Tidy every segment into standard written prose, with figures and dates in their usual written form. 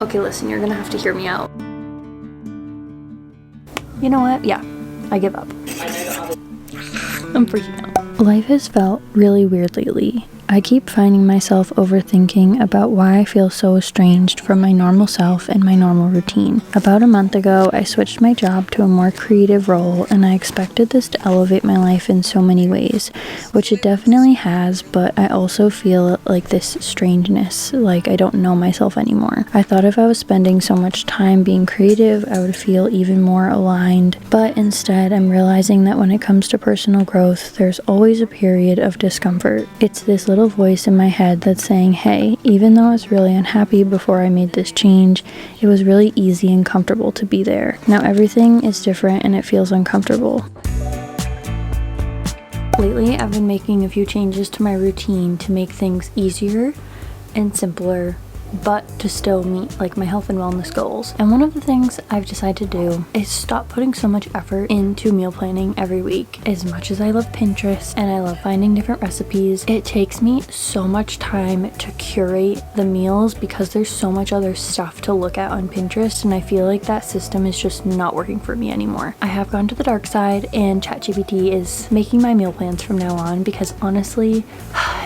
Okay, listen, you're gonna have to hear me out. You know what? Yeah, I give up. I'm freaking out. Life has felt really weird lately. I keep finding myself overthinking about why I feel so estranged from my normal self and my normal routine. About a month ago, I switched my job to a more creative role, and I expected this to elevate my life in so many ways, which it definitely has, but I also feel like this strangeness, like I don't know myself anymore. I thought if I was spending so much time being creative, I would feel even more aligned, but instead I'm realizing that when it comes to personal growth, there's always a period of discomfort. It's this little voice in my head that's saying, hey, even though I was really unhappy before I made this change, it was really easy and comfortable to be there. Now everything is different and it feels uncomfortable. Lately, I've been making a few changes to my routine to make things easier and simpler, but to still meet like my health and wellness goals. And one of the things I've decided to do is stop putting so much effort into meal planning every week. As much as I love Pinterest and I love finding different recipes, it takes me so much time to curate the meals because there's so much other stuff to look at on Pinterest, and I feel like that system is just not working for me anymore. I have gone to the dark side, and ChatGPT is making my meal plans from now on because honestly,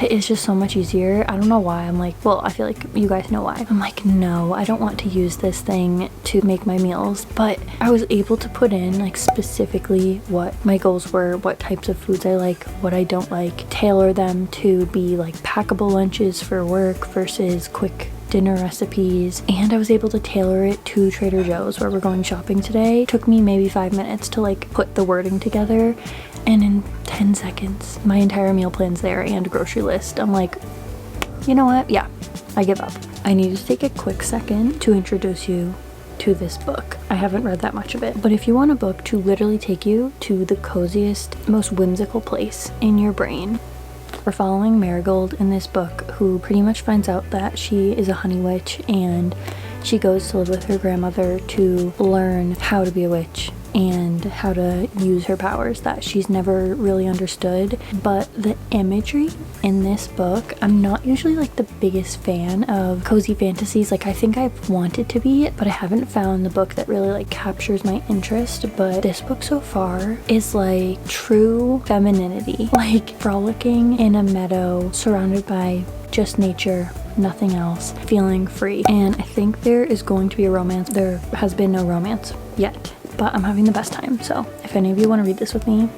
it's just so much easier. I don't know why. I'm like, well, I feel like you guys know why. I'm like, no, I don't want to use this thing to make my meals, but I was able to put in like specifically what my goals were, what types of foods I like, what I don't like, tailor them to be like packable lunches for work versus quick dinner recipes, and I was able to tailor it to Trader Joe's where we're going shopping today. It took me maybe 5 minutes to like put the wording together, and in 10 seconds my entire meal plan's there and grocery list. I'm like, you know what? Yeah, I give up. I need to take a quick second to introduce you to this book. I haven't read that much of it, but if you want a book to literally take you to the coziest, most whimsical place in your brain, we're following Marigold in this book, who pretty much finds out that she is a honey witch, and she goes to live with her grandmother to learn how to be a witch and how to use her powers that she's never really understood. But the imagery in this book, I'm not usually like the biggest fan of cozy fantasies. Like I think I've wanted to be, but I haven't found the book that really like captures my interest. But this book so far is like true femininity, like frolicking in a meadow surrounded by just nature, nothing else, feeling free. And I think there is going to be a romance. There has been no romance yet, but I'm having the best time. So if any of you want to read this with me,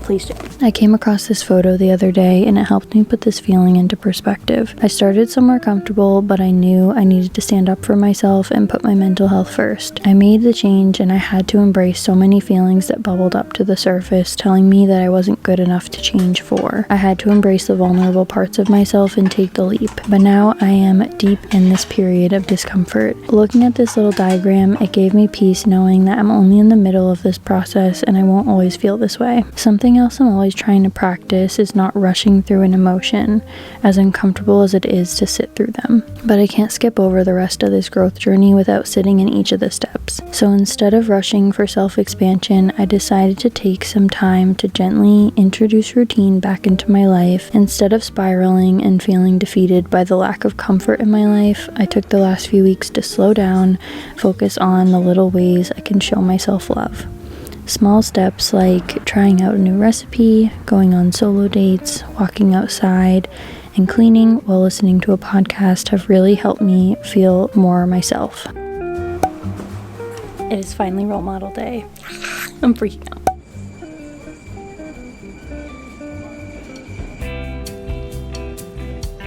please do. I came across this photo the other day and it helped me put this feeling into perspective. I started somewhere comfortable, but I knew I needed to stand up for myself and put my mental health first. I made the change and I had to embrace so many feelings that bubbled up to the surface, telling me that I wasn't good enough to change for. I had to embrace the vulnerable parts of myself and take the leap. But now I am deep in this period of discomfort. Looking at this little diagram, it gave me peace knowing that I'm only in the middle of this process and I won't always feel this way. Something else I'm always trying to practice is not rushing through an emotion, as uncomfortable as it is to sit through them. But I can't skip over the rest of this growth journey without sitting in each of the steps. So instead of rushing for self-expansion, I decided to take some time to gently introduce routine back into my life. Instead of spiraling and feeling defeated by the lack of comfort in my life, I took the last few weeks to slow down, focus on the little ways I can show myself love. Small steps like trying out a new recipe, going on solo dates, walking outside, and cleaning while listening to a podcast have really helped me feel more myself. It is finally role model day. I'm freaking out.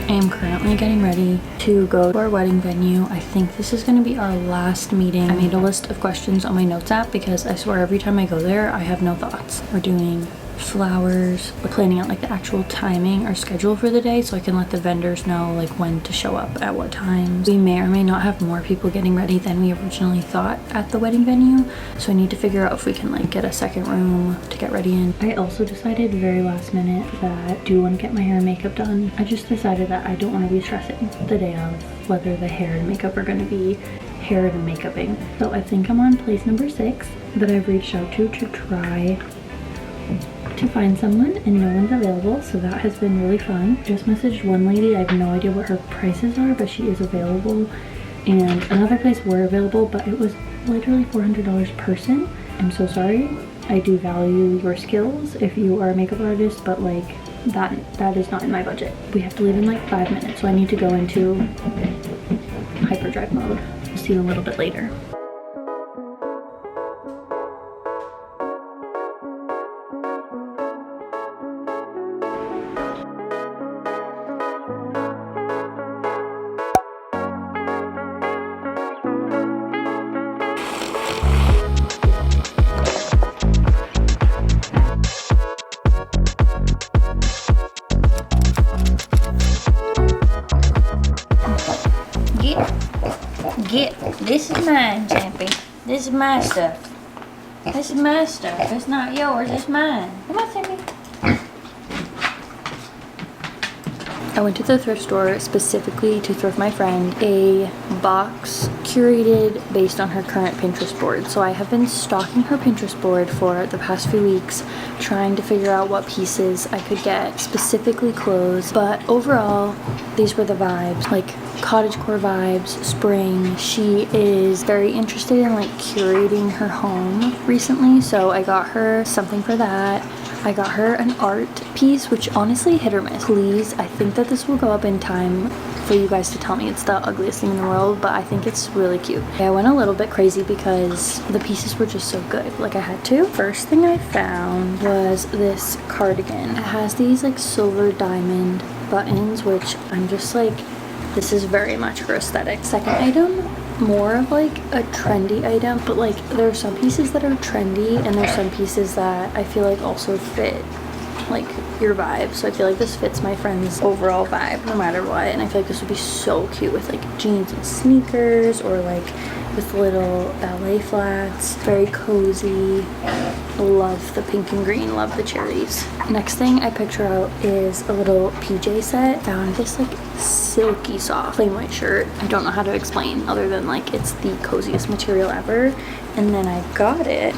I am currently getting ready to go to our wedding venue. I think this is going to be our last meeting. I made a list of questions on my notes app because I swear every time I go there, I have no thoughts. We're doing flowers. We're planning out like the actual timing or schedule for the day so I can let the vendors know like when to show up at what times. We may or may not have more people getting ready than we originally thought at the wedding venue, so I need to figure out if we can like get a second room to get ready in. I also decided very last minute that I do want to get my hair and makeup done. I just decided that I don't want to be stressing the day of whether the hair and makeup are going to be hair and makeuping. So I think I'm on place number 6 that I've reached out to try to find someone, and no one's available, so that has been really fun. Just messaged one lady. I have no idea what her prices are, but she is available and another place were available, but it was literally $400 per person. I'm so sorry. I do value your skills if you are a makeup artist, but like that is not in my budget. We have to leave in like 5 minutes, so I need to go into hyperdrive mode. We'll see you a little bit later. This is mine, Champy. This is my stuff. This is my stuff. It's not yours, it's mine. Come on, Champy. I went to the thrift store specifically to thrift my friend a box curated based on her current Pinterest board. So I have been stalking her Pinterest board for the past few weeks, trying to figure out what pieces I could get, specifically clothes. But overall, these were the vibes, like cottagecore vibes, spring. She is very interested in like curating her home recently, so I got her something for that. I got her an art piece, which honestly hit or miss. Please, I think that this will go up in time for you guys to tell me it's the ugliest thing in the world, but I think it's really cute. I went a little bit crazy because the pieces were just so good, like I had to. First thing I found was this cardigan. It has these like silver diamond buttons, which I'm just like, this is very much her aesthetic. Second item, more of like a trendy item, but like there are some pieces that are trendy and there's some pieces that I feel like also fit like your vibe. So I feel like this fits my friend's overall vibe no matter what, and I feel like this would be so cute with like jeans and sneakers, or like with little ballet flats. Very cozy. Love the pink and green, love the cherries. Next thing I picked her out is a little PJ set. Found this like silky soft plain white shirt. I don't know how to explain other than like it's the coziest material ever. And then I got it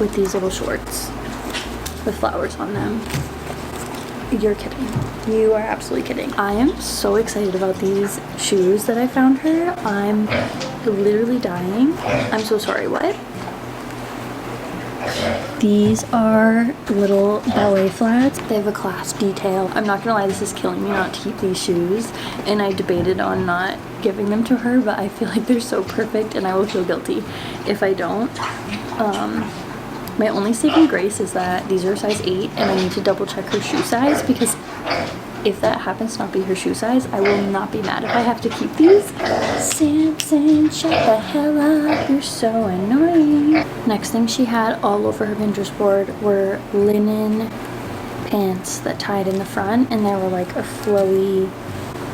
with these little shorts with flowers on them. You're kidding. You are absolutely kidding. I am so excited about these shoes that I found her. I'm literally dying. I'm so sorry, what? These are little ballet flats. They have a clasp detail. I'm not gonna lie, this is killing me not to keep these shoes, and I debated on not giving them to her, but I feel like they're so perfect and I will feel guilty if I don't. My only saving grace is that these are a size 8 and I need to double check her shoe size, because if that happens to not be her shoe size, I will not be mad if I have to keep these. Samson, shut the hell up, you're so annoying. Next thing she had all over her Pinterest board were linen pants that tied in the front, and they were like a flowy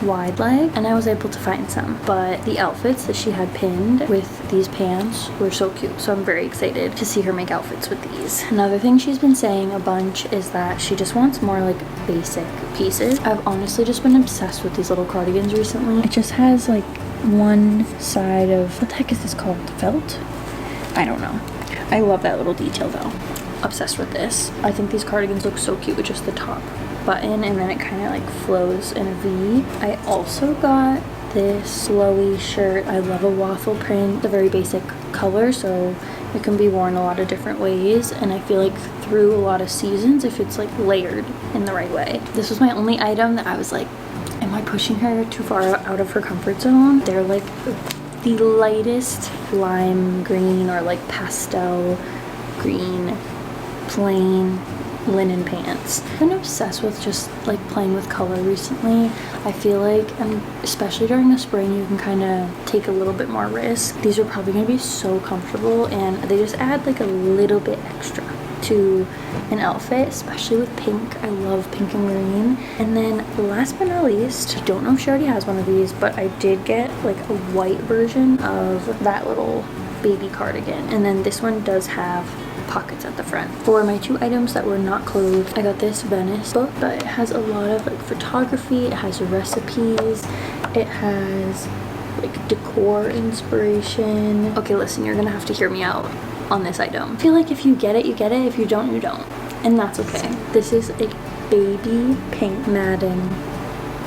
wide leg, and I was able to find some, but the outfits that she had pinned with these pants were so cute, so I'm very excited to see her make outfits with these. Another thing she's been saying a bunch is that she just wants more like basic pieces. I've honestly just been obsessed with these little cardigans recently. It just has like one side of, what the heck is this called, felt? I don't know. I love that little detail though. Obsessed with this. I think these cardigans look so cute with just the top button, and then it kind of like flows in a V. I also got this flowy shirt. I love a waffle print. It's a very basic color, so it can be worn a lot of different ways, and I feel like through a lot of seasons if it's like layered in the right way. This was my only item that I was like, am I pushing her too far out of her comfort zone? They're like the lightest lime green or like pastel green plain linen pants. I've been obsessed with just like playing with color recently. I feel like, especially during the spring, you can kind of take a little bit more risk. These are probably going to be so comfortable, and they just add like a little bit extra to an outfit, especially with pink. I love pink and green. And then last but not least, I don't know if she already has one of these, but I did get like a white version of that little baby cardigan, and then this one does have pockets at the front. For my two items that were not clothes, I got this Venice book, but it has a lot of like photography, it has recipes, it has like decor inspiration. Okay, listen, you're gonna have to hear me out on this item. I feel like if you get it, you get it. If you don't, you don't. And that's okay. This is a baby pink matting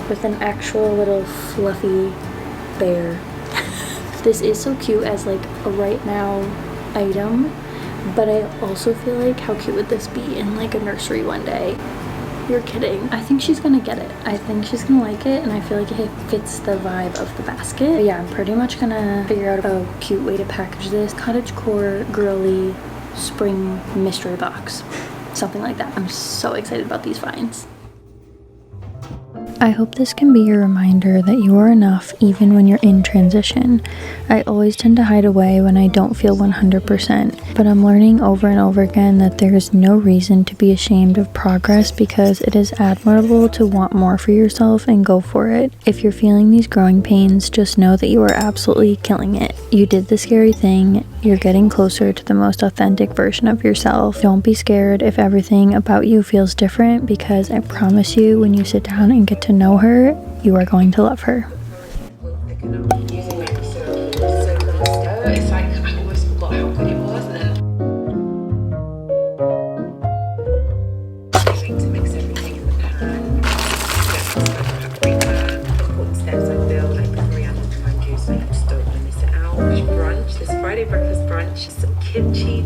with an actual little fluffy bear. This is so cute as like a right now item, but I also feel like how cute would this be in like a nursery one day? You're kidding. I think she's gonna get it. I think she's gonna like it, and I feel like it fits the vibe of the basket. But yeah, I'm pretty much gonna figure out a cute way to package this. Cottagecore girly spring mystery box. Something like that. I'm so excited about these finds. I hope this can be your reminder that you are enough even when you're in transition. I always tend to hide away when I don't feel 100%, but I'm learning over and over again that there is no reason to be ashamed of progress because it is admirable to want more for yourself and go for it. If you're feeling these growing pains, just know that you are absolutely killing it. You did the scary thing. You're getting closer to the most authentic version of yourself. Don't be scared if everything about you feels different, because I promise you, when you sit down and get to know her, you are going to love her. Using like so master, it's like I almost forgot how good it was, and then to mix everything in the pan. Get the paprika, important steps I feel like the coriander lime juice, so you just don't want to miss it out. Brunch, this Friday breakfast brunch, some kimchi,